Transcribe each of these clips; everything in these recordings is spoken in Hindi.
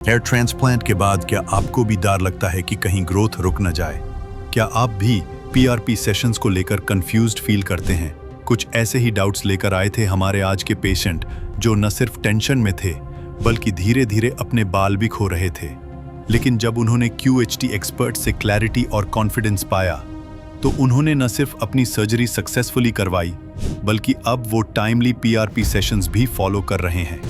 हेयर ट्रांसप्लांट के बाद क्या आपको भी डर लगता है कि कहीं ग्रोथ रुक न जाए? क्या आप भी पीआरपी सेशंस को लेकर कंफ्यूज्ड फील करते हैं? कुछ ऐसे ही डाउट्स लेकर आए थे हमारे आज के पेशेंट, जो न सिर्फ टेंशन में थे बल्कि धीरे धीरे अपने बाल भी खो रहे थे। लेकिन जब उन्होंने QHT एक्सपर्ट से क्लैरिटी और कॉन्फिडेंस पाया तो उन्होंने न सिर्फ अपनी सर्जरी सक्सेसफुली करवाई बल्कि अब वो टाइमली पीआरपी सेशंस भी फॉलो कर रहे हैं।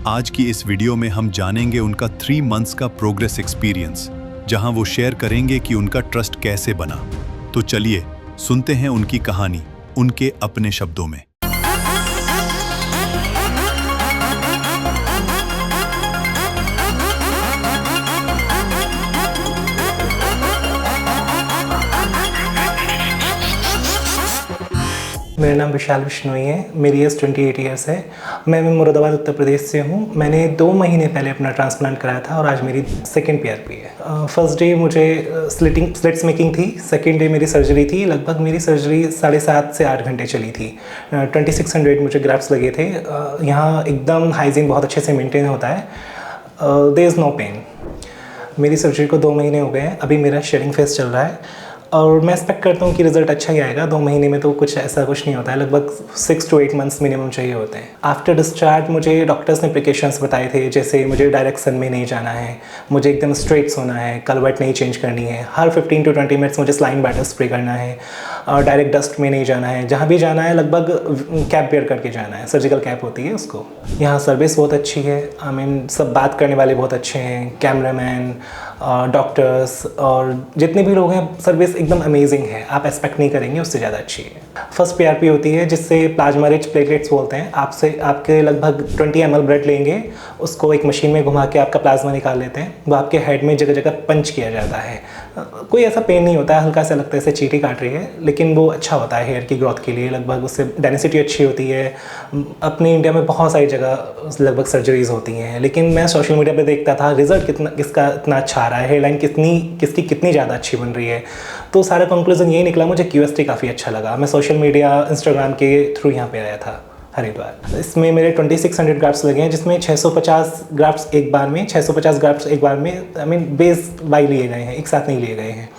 आज की इस वीडियो में हम जानेंगे उनका 3 मंथ्स का प्रोग्रेस एक्सपीरियंस, जहां वो शेयर करेंगे कि उनका ट्रस्ट कैसे बना। तो चलिए सुनते हैं उनकी कहानी उनके अपने शब्दों में। मेरा नाम विशाल बिश्नोई है। मेरी एज 28 ईयर्स है। मैं मुरादाबाद उत्तर प्रदेश से हूँ। मैंने 2 महीने पहले अपना ट्रांसप्लांट कराया था और आज मेरी सेकेंड PRP है। फर्स्ट डे मुझे स्लिट्स मेकिंग थी। सेकेंड डे मेरी सर्जरी थी। लगभग मेरी सर्जरी 7.5 से 8 घंटे चली थी। 2600 मुझे ग्राफ्ट्स लगे थे। यहाँ एकदम हाइजीन बहुत अच्छे से मेंटेन होता है। There is no pain. मेरी सर्जरी को 2 महीने हो गए हैं। अभी मेरा शेडिंग फेस चल रहा है और मैं एक्सपेक्ट करता हूँ कि रिजल्ट अच्छा ही आएगा। 2 महीने में तो कुछ नहीं होता है। लगभग 6 to 8 मंथ्स मिनिमम चाहिए होते हैं। आफ्टर डिस्चार्ज मुझे डॉक्टर्स ने प्रिकॉशंस बताए थे, जैसे मुझे डायरेक्ट सन में नहीं जाना है, मुझे एकदम स्ट्रेट सोना है, कलवट नहीं चेंज करनी है, हर 15 to 20 मिनट्स मुझे स्लाइन बैटर स्प्रे करना है, और डायरेक्ट डस्ट में नहीं जाना है। जहाँ भी जाना है लगभग कैप वेयर करके जाना है, सर्जिकल कैप होती है उसको। यहाँ सर्विस बहुत अच्छी है। आई मीन सब बात करने वाले बहुत अच्छे हैं, कैमरामैन, डॉक्टर्स और जितने भी लोग हैं, सर्विस एकदम अमेजिंग है। आप एक्सपेक्ट नहीं करेंगे उससे ज़्यादा अच्छी है। फर्स्ट PRP होती है जिससे प्लाज्मा रिच प्लेटलेट्स बोलते हैं। आपके लगभग 20 ml ब्लड लेंगे, उसको एक मशीन में घुमा के आपका प्लाज्मा निकाल लेते हैं। वो आपके हेड में जगह जगह पंच किया जाता है। कोई ऐसा पेन नहीं होता है, हल्का सा लगता है जैसे चींटी काट रही है, लेकिन वो अच्छा होता है हेयर की ग्रोथ के लिए। लगभग उससे डेंसिटी अच्छी होती है। अपने इंडिया में बहुत सारी जगह लगभग सर्जरीज होती हैं, लेकिन मैं सोशल मीडिया पे देखता था रिजल्ट किसका इतना अच्छा आ रहा है, हेयरलाइन किसकी कितनी ज़्यादा अच्छी बन रही है। तो सारा कंक्लूजन यही निकला, मुझे QHT काफ़ी अच्छा लगा। मैं सोशल मीडिया इंस्टाग्राम के थ्रू यहाँ पे आया था हरिद्वार। इसमें मेरे 2600 ग्राफ्ट्स लगे हैं, जिसमें 650 ग्राफ्ट्स एक बार में, 650 ग्राफ्ट्स एक बार में, आई मीन बेस बाई लिए गए हैं, एक साथ नहीं लिए गए हैं।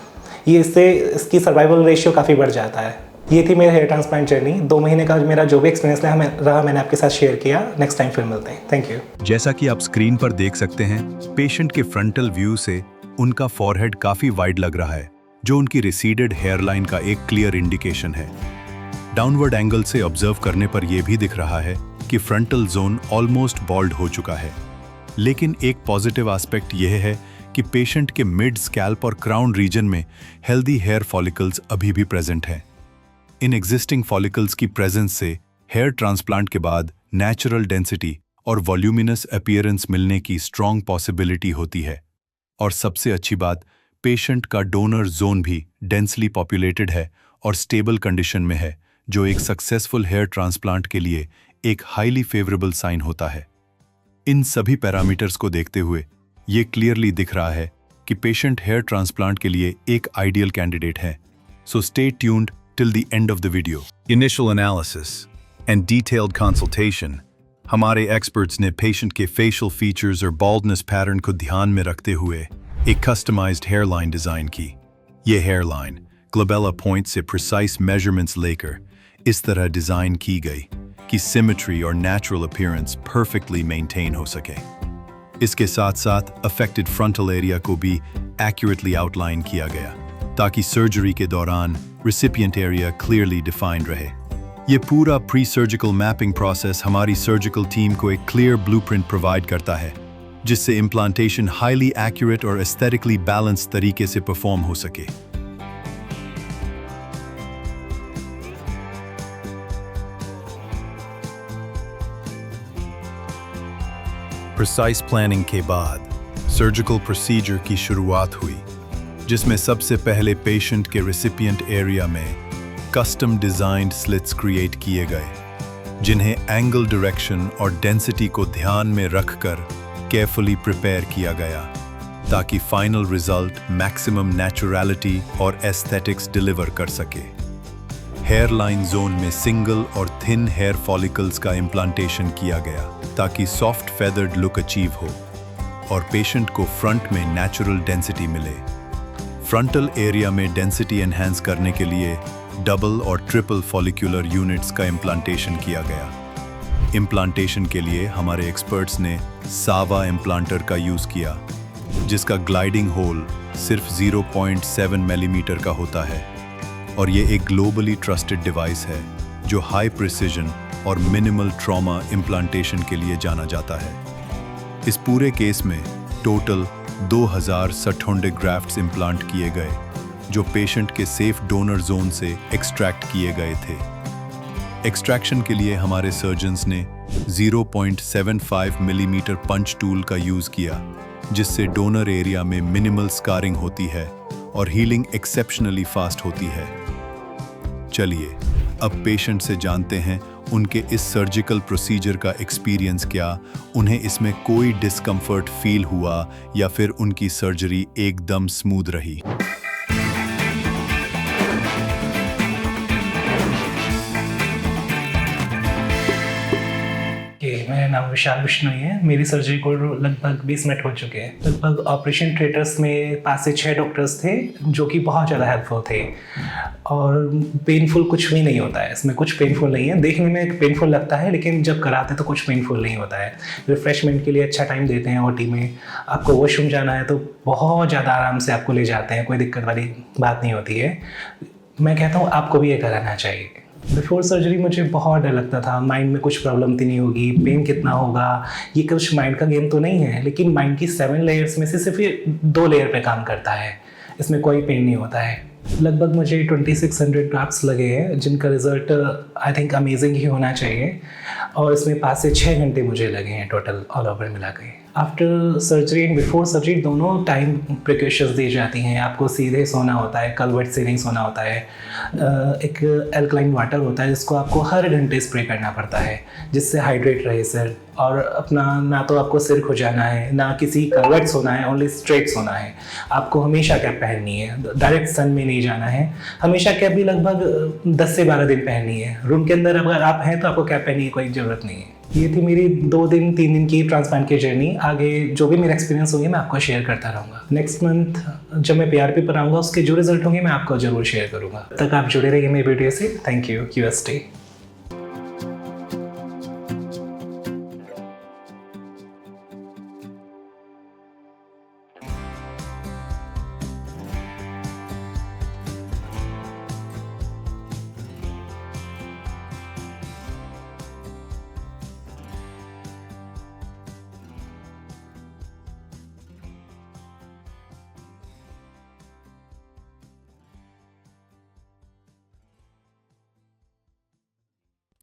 ये इससे इसकी सर्वाइवल रेशियो काफ़ी बढ़ जाता है। ये थी मेरी हेयर ट्रांसप्लांट जर्नी। 2 महीने का मेरा जो भी एक्सपीरियंस रहा मैंने आपके साथ शेयर किया। नेक्स्ट टाइम फिर मिलते हैं। Thank you. जैसा कि आप स्क्रीन पर देख सकते हैं, पेशेंट के फ्रंटल व्यू से उनका फॉरहेड काफी वाइड लग रहा है, जो उनकी रिसीडेड हेयरलाइन का एक क्लियर इंडिकेशन है। डाउनवर्ड एंगल से ऑब्जर्व करने पर यह भी दिख रहा है कि फ्रंटल जोन ऑलमोस्ट बॉल्ड हो चुका है। लेकिन एक पॉजिटिव एस्पेक्ट यह है कि पेशेंट के मिड स्कैल्प और क्राउन रीजन में हेल्दी हेयर फॉलिकल्स अभी भी प्रेजेंट हैं। इन एग्जिस्टिंग फॉलिकल्स की प्रेजेंस से हेयर ट्रांसप्लांट के बाद नेचुरल डेंसिटी और वॉल्यूमिनस अपीयरेंस मिलने की स्ट्रॉन्ग पॉसिबिलिटी होती है। और सबसे अच्छी बात, पेशेंट का डोनर जोन भी डेंसली पॉपुलेटेड है और स्टेबल कंडीशन में है, जो एक सक्सेसफुल हेयर ट्रांसप्लांट के लिए एक हाईली फेवरेबल साइन होता है। इन सभी पैरामीटर्स को देखते हुए ये क्लियरली दिख रहा है कि पेशेंट हेयर ट्रांसप्लांट के लिए एक आइडियल कैंडिडेट है। So stay tuned till the end of the video. Initial analysis and detailed consultation. हमारे experts ने patient के facial features और baldness pattern को ध्यान में रखते हुए एक customized hairline design की। ये hairline glabella point से precise measurements लेकर इस तरह डिज़ाइन की गई कि symmetry और natural appearance perfectly maintain हो सके। इसके साथ साथ affected frontal area को भी accurately outline किया गया, ताकि सर्जरी के दौरान रिसिपिएंट एरिया क्लियरली डिफाइंड रहे। ये पूरा प्री सर्जिकल मैपिंग प्रोसेस हमारी सर्जिकल टीम को एक क्लियर ब्लूप्रिंट प्रोवाइड करता है, जिससे इम्प्लांटेशन हाईली एक्यूरेट और एस्थेटिकली बैलेंस तरीके से परफॉर्म हो सके। प्रिसाइज प्लानिंग के बाद सर्जिकल प्रोसीजर की शुरुआत हुई, जिसमें सबसे पहले पेशेंट के रिसिपिएंट एरिया में कस्टम डिजाइन्ड स्लिट्स क्रिएट किए गए, जिन्हें एंगल डायरेक्शन और डेंसिटी को ध्यान में रखकर केयरफुली प्रिपेयर किया गया, ताकि फाइनल रिजल्ट मैक्सिमम नेचुरलिटी और एस्थेटिक्स डिलीवर कर सके। हेयर लाइन जोन में सिंगल और थिन हेयर फॉलिकल्स का इम्प्लांटेशन किया गया, ताकि सॉफ्ट फेदर्ड लुक अचीव हो। और पेशेंट को फ्रंट में नेचुरल डेंसिटी मिले। फ्रंटल एरिया में डेंसिटी एनहांस करने के लिए डबल और ट्रिपल फॉलिक्यूलर यूनिट्स का इम्प्लांटेशन किया गया। इम्प्लांटेशन के लिए हमारे एक्सपर्ट्स ने सावा इम्प्लांटर का यूज़ किया, जिसका ग्लाइडिंग होल सिर्फ 0.7 मिलीमीटर का होता है और ये एक ग्लोबली ट्रस्टेड डिवाइस है जो हाई प्रिसिजन और मिनिमल ट्रॉमा इम्प्लांटेशन के लिए जाना जाता है। इस पूरे केस में टोटल 2000 सठोंडे ग्राफ्ट्स इम्प्लांट किए गए, जो पेशेंट के सेफ डोनर जोन से एक्सट्रैक्ट किए गए थे। एक्सट्रैक्शन के लिए हमारे सर्जन्स ने 0.75 मिलीमीटर पंच टूल का यूज़ किया, जिससे डोनर एरिया में मिनिमल स्कारिंग होती है और हीलिंग एक्सेप्शनली फास्ट होती है। चलिए अब पेशेंट से जानते हैं उनके इस सर्जिकल प्रोसीजर का एक्सपीरियंस क्या, उन्हें इसमें कोई डिस्कम्फर्ट फील हुआ या फिर उनकी सर्जरी एकदम स्मूथ रही। मेरा नाम विशाल बिश्नोई है। मेरी सर्जरी को लगभग 20 मिनट हो चुके हैं। लगभग ऑपरेशन थिएटर्स में 5 से 6 डॉक्टर्स थे जो कि बहुत ज़्यादा हेल्पफुल थे और पेनफुल कुछ भी नहीं होता है। इसमें कुछ पेनफुल नहीं है, देखने में पेनफुल लगता है लेकिन जब कराते तो कुछ पेनफुल नहीं होता है। रिफ्रेशमेंट के लिए अच्छा टाइम देते हैं ओटी में। आपको वॉशरूम जाना है तो बहुत ज़्यादा आराम से आपको ले जाते हैं, कोई दिक्कत वाली बात नहीं होती है। मैं कहता हूँ आपको भी ये कराना चाहिए। बिफोर सर्जरी मुझे बहुत डर लगता था, माइंड में कुछ प्रॉब्लम तो नहीं होगी, पेन कितना होगा, ये कुछ माइंड का गेम तो नहीं है। लेकिन माइंड की 7 लेयर्स में से सिर्फ ये 2 लेयर पे काम करता है, इसमें कोई पेन नहीं होता है। लगभग मुझे 2600 ग्राफ्ट्स लगे हैं, जिनका result I think amazing he होना चाहिए और इसमें 5 से 6 घंटे मुझे लगे हैं टोटल ऑल ओवर मिला के। After surgery and before surgery दोनों टाइम प्रिकॉशंस दी जाती हैं। आपको सीधे सोना होता है, कलवट से नहीं सोना होता है। एक एल्कलाइन वाटर होता है जिसको आपको हर घंटे स्प्रे करना पड़ता है, जिससे हाइड्रेट रहे सर। और अपना ना तो आपको सिर खुजाना है, ना किसी कलवट सोना है, ओनली स्ट्रेट सोना है। आपको हमेशा कैप पहननी है, डायरेक्ट सन में नहीं जाना है। हमेशा कैप भी लगभग 10 से 12 दिन पहननी है। रूम के अंदर अगर आप हैं तो आपको कैप पहनने की कोई ज़रूरत नहीं है। ये थी मेरी 2 दिन 3 दिन की ट्रांसप्लांट की जर्नी। आगे जो भी मेरा एक्सपीरियंस होंगे मैं आपको शेयर करता रहूँगा। नेक्स्ट मंथ जब मैं PRP पर आऊँगा उसके जो रिजल्ट होंगे मैं आपको ज़रूर शेयर करूँगा। तब तक आप जुड़े रहिए मेरी वीडियो से। Thank you. QST।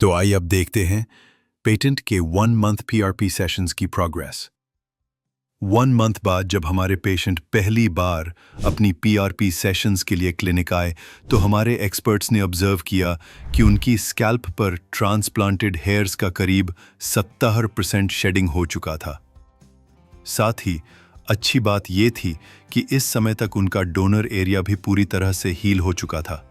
तो आइए अब देखते हैं पेटेंट के 1 मंथ PRP सेशंस की प्रोग्रेस। 1 मंथ बाद जब हमारे पेशेंट पहली बार अपनी PRP सेशंस के लिए क्लिनिक आए तो हमारे एक्सपर्ट्स ने ऑब्जर्व किया कि उनकी स्कैल्प पर ट्रांसप्लांटेड हेयर्स का करीब 70% शेडिंग हो चुका था। साथ ही अच्छी बात ये थी कि इस समय तक उनका डोनर एरिया भी पूरी तरह से हील हो चुका था।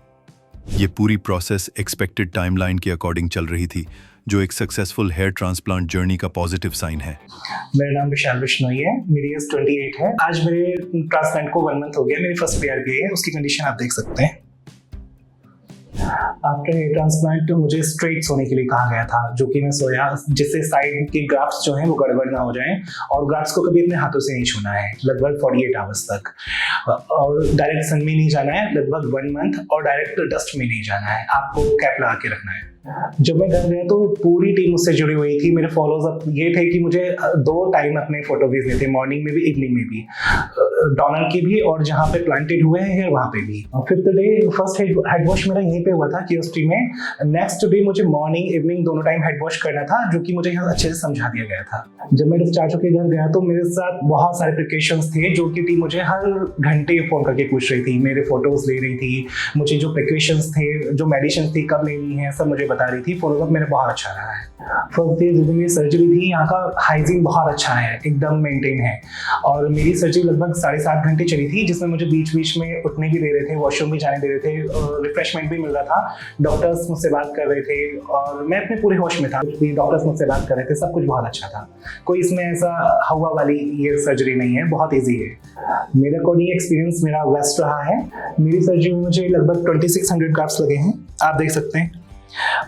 ये पूरी प्रोसेस एक्सपेक्टेड टाइमलाइन के अकॉर्डिंग चल रही थी, जो एक सक्सेसफुल हेयर ट्रांसप्लांट जर्नी का पॉजिटिव साइन है। मेरा नाम विशाल बिश्नोई है, मेरी एज 28 है। आज मेरे ट्रांसप्लांट को 1 मंथ हो गया। मेरी फर्स्ट PRP है, उसकी कंडीशन आप देख सकते हैं। आफ्टर हेयर ट्रांसप्लांट मुझे स्ट्रेट सोने के लिए कहा गया था, जो कि मैं सोया, जिससे साइड के ग्राफ्ट्स जो हैं वो गड़बड़ ना हो जाएं और ग्राफ्ट्स को कभी अपने हाथों से नहीं छूना है लगभग 48 आवर्स तक। और डायरेक्ट सन में नहीं जाना है लगभग 1 मंथ और डायरेक्ट डस्ट में नहीं जाना है। आपको कैप लगा के रखना है। जब मैं घर गया तो पूरी टीम मुझसे जुड़ी हुई थी। मेरे फॉलोअर्स अब ये थे कि मुझे 2 टाइम अपने फोटो भेजने थे, मॉर्निंग में भी इवनिंग में भी, डोनर की भी और जहाँ पे प्लांटेड हुए हैं वहाँ पे भी। 5th day first head wash मेरा यहीं पे हुआ था QST में। नेक्स्ट डे मुझे मॉर्निंग इवनिंग दोनों टाइम हेड वॉश करना था, जो कि मुझे यहाँ अच्छे से समझा दिया गया था। जब मैं डिस्चार्ज होकर घर गया तो मेरे साथ बहुत सारे प्रिकॉशंस थे, जो कि टीम मुझे हर घंटे फ़ोन करके पूछ रही थी, मेरे फोटोज ले रही थी, मुझे जो प्रिकॉशंस थे, जो मेडिसिन थी कब लेनी है, सब मुझे बता रही थी, फॉलोअप मेरा बहुत अच्छा रहा है। फर्स्ट डे जिस दिन मेरी सर्जरी थी, यहाँ का हाइजीन बहुत अच्छा है, एकदम मेंटेन है। और मेरी सर्जरी लगभग 7.5 घंटे चली थी, जिसमें मुझे बीच बीच में उठने भी दे रहे थे, वॉशरूम भी जाने दे रहे थे, रिफ्रेशमेंट भी मिल रहा था, डॉक्टर्स मुझसे बात कर रहे थे और मैं अपने पूरे होश में था। डॉक्टर्स मुझसे बात कर रहे थे, सब कुछ बहुत अच्छा था। कोई इसमें ऐसा हवा वाली ये सर्जरी नहीं है, बहुत ईजी है। मेरे अकॉर्डिंग एक्सपीरियंस मेरा बेस्ट रहा है। मेरी सर्जरी में मुझे लगभग 2600 ग्राफ्स लगे हैं, आप देख सकते हैं।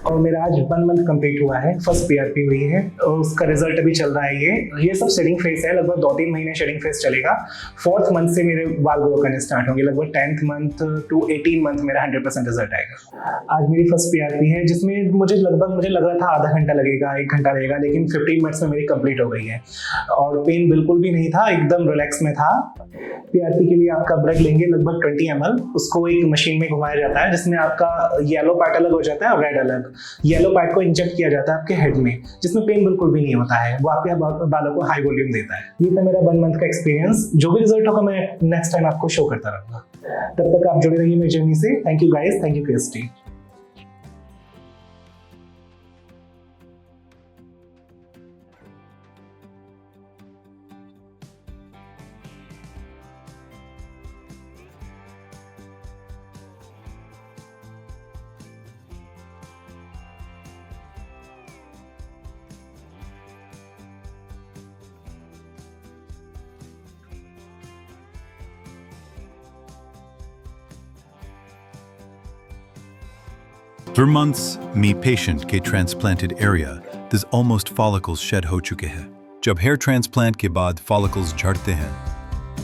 और मेरा आज 1 मंथ कंप्लीट हुआ है, फर्स्ट पीआरपी हुई है और उसका रिजल्ट अभी चल रहा है। ये सब शेडिंग फेस है, लगभग 2-3 महीने शेडिंग फेस चलेगा। 4th मंथ से मेरे बाल ग्रो करने स्टार्ट होंगे, लगभग 10th मंथ टू 18 मंथ मेरा 100% रिजल्ट आएगा। आज मेरी फर्स्ट पीआरपी है, जिसमें मुझे लग रहा था आधा घंटा लगेगा, 1 घंटा लगेगा, लेकिन 15 मिनट्स में मेरी कंप्लीट हो गई है और पेन बिल्कुल भी नहीं था, एकदम रिलैक्स में था। पीआरपी के लिए आपका ब्लड लेंगे लगभग 20 ml, उसको एक मशीन में घुमाया जाता है, जिसमें आपका येलो पार्ट अलग हो जाता है और रेड अलग। येलो पार्ट को इंजेक्ट किया जाता है आपके हेड में, जिसमें पेन बिल्कुल भी नहीं होता है, वो आपके बालों को हाई वॉल्यूम देता है। ये था मेरा 1 मंथ का एक्सपीरियंस। जो भी रिजल्ट होगा मैं नेक्स्ट टाइम आपको शो करता रहूंगा। तब तक आप जुड़े रहिए मेरी जर्नी से। Thank you guys, thank you Christy. For months, me patient के transplanted area, this almost follicles shed हो चुके हैं। जब hair transplant के बाद follicles झड़ते हैं,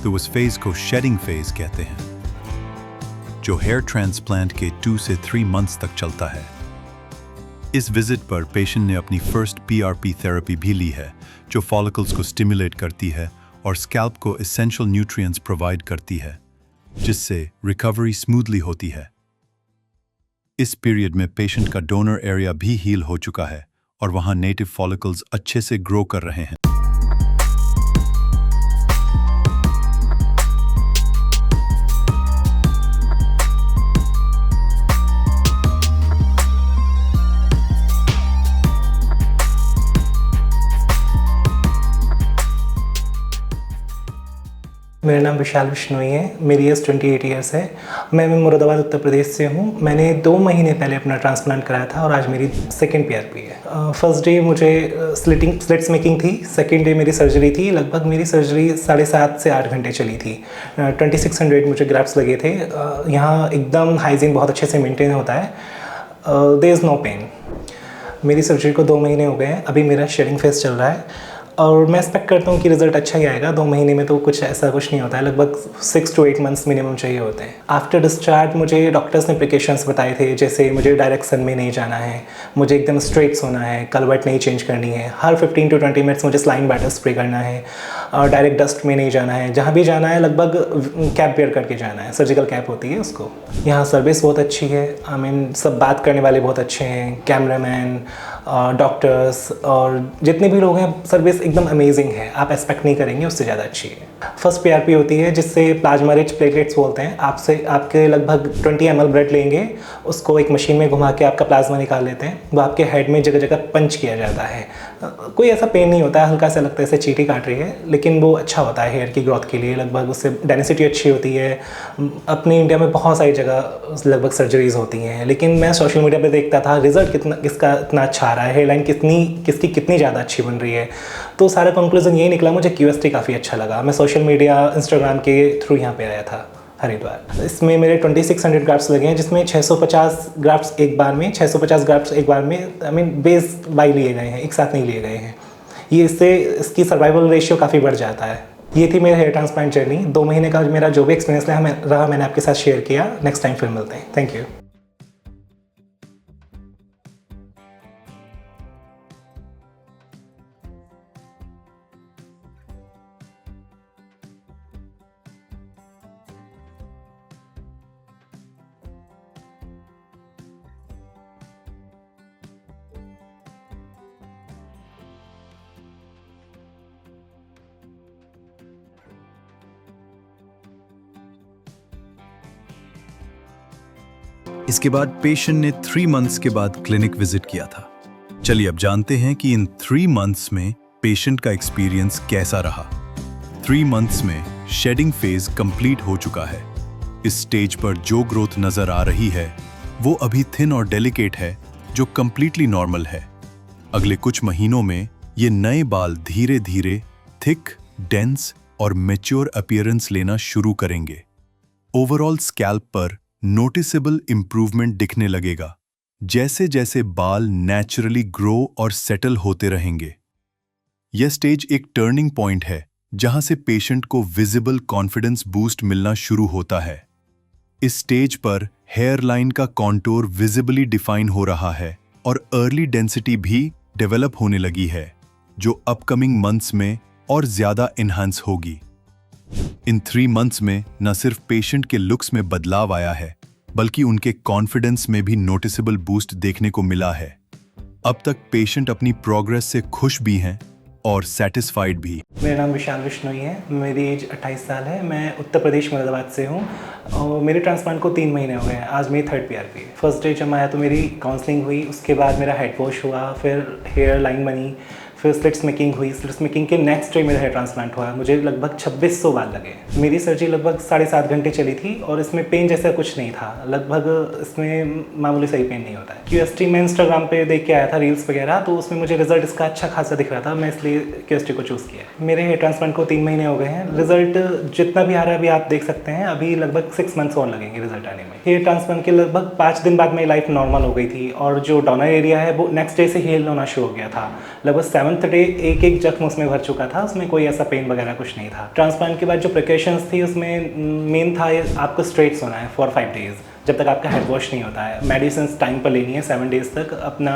तो उस phase को shedding phase कहते हैं, जो hair transplant के 2 से 3 months तक चलता है। इस visit पर patient ने अपनी first PRP therapy भी ली है, जो follicles को stimulate करती है और scalp को essential nutrients provide करती है, जिससे recovery smoothly होती है। इस पीरियड में पेशेंट का डोनर एरिया भी हील हो चुका है और वहां नेटिव फॉलिकल्स अच्छे से ग्रो कर रहे हैं। मेरा नाम विशाल बिश्नोई है, मेरी एज 28 ईयर्स है। मैं मुरादाबाद उत्तर प्रदेश से हूँ। मैंने 2 महीने पहले अपना ट्रांसप्लांट कराया था और आज मेरी सेकेंड पीआरपी है। फर्स्ट डे मुझे स्लिट्स मेकिंग थी, सेकेंड डे मेरी सर्जरी थी। लगभग मेरी सर्जरी 7.5 से 8 घंटे चली थी। 2600 मुझे ग्राफ्ट्स लगे थे। यहाँ एकदम हाइजीन बहुत अच्छे से मेंटेन होता है। There is no pain. मेरी सर्जरी को 2 महीने हो गए हैं, अभी मेरा शेडिंग फेस चल रहा है और मैं एक्सपेक्ट करता हूँ कि रिजल्ट अच्छा ही आएगा। 2 महीने में तो कुछ नहीं होता है, लगभग 6 to 8 मंथ्स मिनिमम चाहिए होते हैं। आफ्टर डिस्चार्ज मुझे डॉक्टर्स ने प्रिकॉशंस बताए थे, जैसे मुझे डायरेक्ट सन में नहीं जाना है, मुझे एकदम स्ट्रेट सोना है, कलवट नहीं चेंज करनी है, हर 15 to 20 मिनट्स मुझे स्लाइन बैटर स्प्रे करना है, और डायरेक्ट डस्ट में नहीं जाना है, जहाँ भी जाना है लगभग कैप वेयर करके जाना है, सर्जिकल कैप होती है उसको। यहाँ सर्विस बहुत अच्छी है, आई मीन सब बात करने वाले बहुत अच्छे हैं, कैमरामैन, डॉक्टर्स और जितने भी लोग हैं, सर्विस एकदम अमेजिंग है, आप एक्सपेक्ट नहीं करेंगे उससे ज़्यादा अच्छी है। फर्स्ट पीआरपी होती है जिससे प्लाज्मा रिच प्लेटलेट्स बोलते हैं। आपके लगभग 20 ml ब्लड लेंगे, उसको एक मशीन में घुमा के आपका प्लाज्मा निकाल लेते हैं, वो आपके हेड में जगह जगह पंच किया जाता है। कोई ऐसा पेन नहीं होता है, हल्का सा लगता है जैसे चींटी काट रही है, लेकिन वो अच्छा होता है हेयर की ग्रोथ के लिए। लगभग उससे डेंसिटी अच्छी होती है। अपने इंडिया में बहुत सारी जगह लगभग सर्जरीज होती हैं, लेकिन मैं सोशल मीडिया पे देखता था रिजल्ट किसका इतना अच्छा आ रहा है, हेयरलाइन किसकी कितनी ज़्यादा अच्छी बन रही है। तो सारा कंक्लूजन यही निकला, मुझे क्यूएसटी काफ़ी अच्छा लगा। मैं सोशल मीडिया इंस्टाग्राम के थ्रू यहाँ पे आया था हरिद्वार। इसमें मेरे 2600 ग्राफ्ट्स लगे हैं, जिसमें 650 ग्राफ्ट्स एक बार में, 650 ग्राफ्ट्स एक बार में, आई मीन बेस बाई लिए गए हैं, एक साथ नहीं लिए गए हैं। ये इससे इसकी सर्वाइवल रेशियो काफ़ी बढ़ जाता है। ये थी मेरी हेयर ट्रांसप्लांट जर्नी। 2 महीने का मेरा जो भी एक्सपीरियंस रहा मैंने आपके साथ शेयर किया। नेक्स्ट टाइम फिर मिलते हैं। Thank you. इसके बाद पेशेंट ने 3 मंथ्स के बाद क्लिनिक विजिट किया था। चलिए अब जानते हैं कि इन 3 मंथ्स में पेशेंट का एक्सपीरियंस कैसा रहा। 3 मंथ्स में शेडिंग फेज कंप्लीट हो चुका है। इस स्टेज पर जो ग्रोथ नजर आ रही है वो अभी थिन और डेलिकेट है, जो कंप्लीटली नॉर्मल है। अगले कुछ महीनों में ये नए बाल धीरे धीरे थिक, डेंस और मैच्योर अपीयरेंस लेना शुरू करेंगे। ओवरऑल स्कैल्प पर नोटिसेबल इंप्रूवमेंट दिखने लगेगा, जैसे जैसे बाल नेचुरली ग्रो और सेटल होते रहेंगे। यह स्टेज एक टर्निंग पॉइंट है जहां से पेशेंट को विजिबल कॉन्फिडेंस बूस्ट मिलना शुरू होता है। इस स्टेज पर हेयर लाइन का कॉन्टूर विजिबली डिफाइन हो रहा है और अर्ली डेंसिटी भी डेवलप होने लगी है, जो अपकमिंग मंथ्स में और ज्यादा इन्हांस होगी। इन 3 मंथ्स में न सिर्फ पेशेंट के लुक्स में बदलाव आया है, बल्कि उनके कॉन्फिडेंस में भी नोटिसेबल बूस्ट देखने को मिला है। अब तक पेशेंट अपनी प्रोग्रेस से खुश भी हैं और सेटिस्फाइड भी। मेरा नाम विशाल विश्नोई है, मेरी एज 28 साल है। मैं उत्तर प्रदेश मुरादाबाद से हूँ और मेरे ट्रांसप्लांट को 3 महीने हो गए हैं। आज मेरी 3rd PRP है। फर्स्ट डे जब आया तो मेरी काउंसलिंग हुई, उसके बाद मेरा हेड वॉश हुआ, फिर हेयर लाइन बनी, फिर स्लिट्स मेकिंग हुई। स्लिट्स मेकिंग के नेक्स्ट डे मेरा हेयर ट्रांसप्लांट हुआ। मुझे लगभग 2600 बाल लगे। मेरी सर्जरी लगभग 7.5 घंटे चली थी और इसमें पेन जैसा कुछ नहीं था। लगभग इसमें मामूली सही पेन नहीं होता है। QST मैं इंस्टाग्राम पे देख के आया था, रील्स वगैरह, तो उसमें मुझे रिजल्ट इसका अच्छा खासा दिख रहा था। मैं इसलिए QST को चूज़ किया। मेरे हेयर ट्रांसप्लांट को 3 महीने हो गए हैं। रिजल्ट जितना भी आ रहा है अभी आप देख सकते हैं। अभी लगभग 6 मंथ्स और लगेंगे रिजल्ट आने में। हेयर ट्रांसप्लांट के लगभग 5 दिन बाद मेरी लाइफ नॉर्मल हो गई थी और जो डोनर एरिया है वो नेक्स्ट डे से हील होना शुरू हो गया था। लगभग 7th डे एक जख्म उसमें भर चुका था। उसमें कोई ऐसा पेन वगैरह कुछ नहीं था। ट्रांसप्लांट के बाद जो प्रिकॉशंस थी उसमें मेन था आपको स्ट्रेट सोना है फॉर 5 डेज, जब तक आपका हेड वॉश नहीं होता है। मेडिसिन टाइम पर लेनी है 7 डेज तक। अपना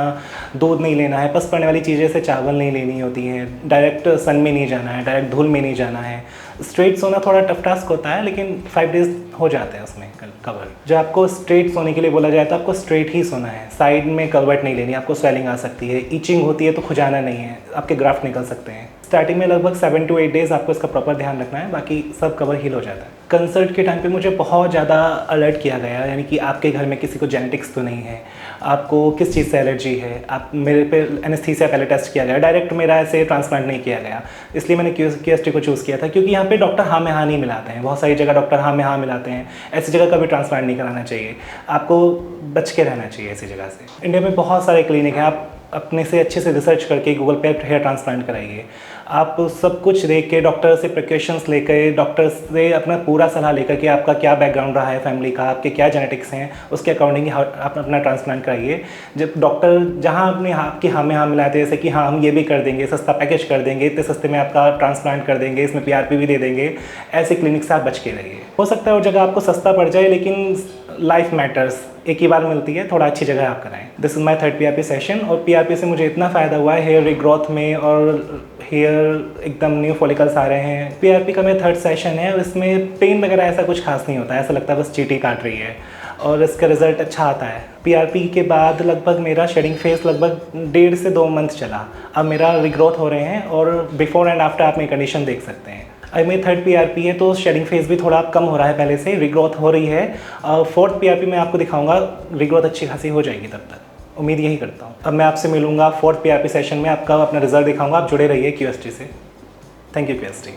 दूध नहीं लेना है, पस पड़ने वाली चीज़ें से चावल नहीं लेनी होती हैं। डायरेक्ट सन में नहीं जाना है, डायरेक्ट धूल में नहीं जाना है। स्ट्रेट सोना थोड़ा टफ टास्क होता है, लेकिन 5 डेज हो जाते हैं उसमें कवर। जब आपको स्ट्रेट सोने के लिए बोला जाए तो आपको स्ट्रेट ही सोना है। साइड में करवट नहीं लेनी, आपको स्वेलिंग आ सकती है, ईचिंग होती है तो खुजाना नहीं है, आपके ग्राफ्ट निकल सकते हैं। स्टार्टिंग में लगभग 7 to 8 डेज आपको इसका प्रॉपर ध्यान रखना है, बाकी सब कवर हील हो जाता है। कंसल्ट के टाइम पे मुझे बहुत ज़्यादा अलर्ट किया गया, यानी कि आपके घर में किसी को जेनेटिक्स तो नहीं है, आपको किस चीज़ से एलर्जी है। आप मेरे पे एनेस्थीसिया पहले टेस्ट किया गया, डायरेक्ट मेरा ऐसे ट्रांसप्लांट नहीं किया गया। इसलिए मैंने QST को चूज़ किया था, क्योंकि यहाँ पे डॉक्टर हाँ में हाँ नहीं मिलाते हैं। बहुत सारी जगह डॉक्टर हाँ में हाँ मिलाते हैं। ऐसी जगह कभी ट्रांसप्लांट नहीं कराना चाहिए, आपको बच के रहना चाहिए ऐसी जगह से। इंडिया में बहुत सारे क्लिनिक हैं, आप अपने से अच्छे से रिसर्च करके गूगल पे हेयर ट्रांसप्लांट कराइए। आप सब कुछ देख के, डॉक्टर से प्रिकॉशंस लेकर, डॉक्टर से अपना पूरा सलाह लेकर कि आपका क्या बैकग्राउंड रहा है फैमिली का, आपके क्या जेनेटिक्स हैं, उसके अकॉर्डिंग आप अपना ट्रांसप्लांट कराइए। जब डॉक्टर जहाँ अपने आपकी हाँ में हाँ मिलाते हैं, जैसे कि हाँ हम ये भी कर देंगे, सस्ता पैकेज कर देंगे, इतने सस्ते में आपका ट्रांसप्लांट कर देंगे, इसमें PRP भी दे देंगे, ऐसे क्लिनिक से आप बच के रहिए। हो सकता है वो जगह आपको सस्ता पड़ जाए, लेकिन लाइफ मैटर्स, एक ही बार मिलती है, थोड़ा अच्छी जगह आप कराएं। This is my 3rd PRP session और PRP से मुझे इतना फ़ायदा हुआ है हेयर रिग्रोथ में, और हेयर एकदम न्यू फॉलिकल्स आ रहे हैं। PRP का मेरा 3rd सेशन है और इसमें पेन वगैरह ऐसा कुछ खास नहीं होता है, ऐसा लगता है बस चींटी काट रही है और इसका रिजल्ट अच्छा आता है। PRP के बाद लगभग मेरा शेडिंग फेस लगभग 1.5 से 2 मंथ चला। अब मेरा रिग्रोथ हो रहे हैं और बिफोर एंड आफ्टर आप मेरी कंडीशन देख सकते हैं। अब मेरी 3rd PRP है तो शेडिंग फेस भी थोड़ा कम हो रहा है, पहले से रिग्रोथ हो रही है। 4th PRP में आपको दिखाऊंगा, रिग्रोथ अच्छी खासी हो जाएगी तब तक, उम्मीद यही करता हूँ। अब मैं आपसे मिलूंगा 4th PRP सेशन में, आपका अपना रिजल्ट दिखाऊंगा। आप जुड़े रहिए QST से। Thank you QST।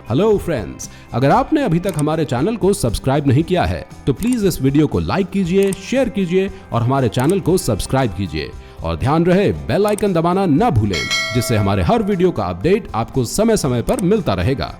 Hello friends, अगर आपने अभी तक हमारे चैनल को सब्सक्राइब नहीं किया है तो प्लीज इस वीडियो को लाइक कीजिए, शेयर कीजिए और हमारे चैनल को सब्सक्राइब कीजिए। और ध्यान रहे बेल आइकन दबाना ना भूलें, जिससे हमारे हर वीडियो का अपडेट आपको समय समय पर मिलता रहेगा।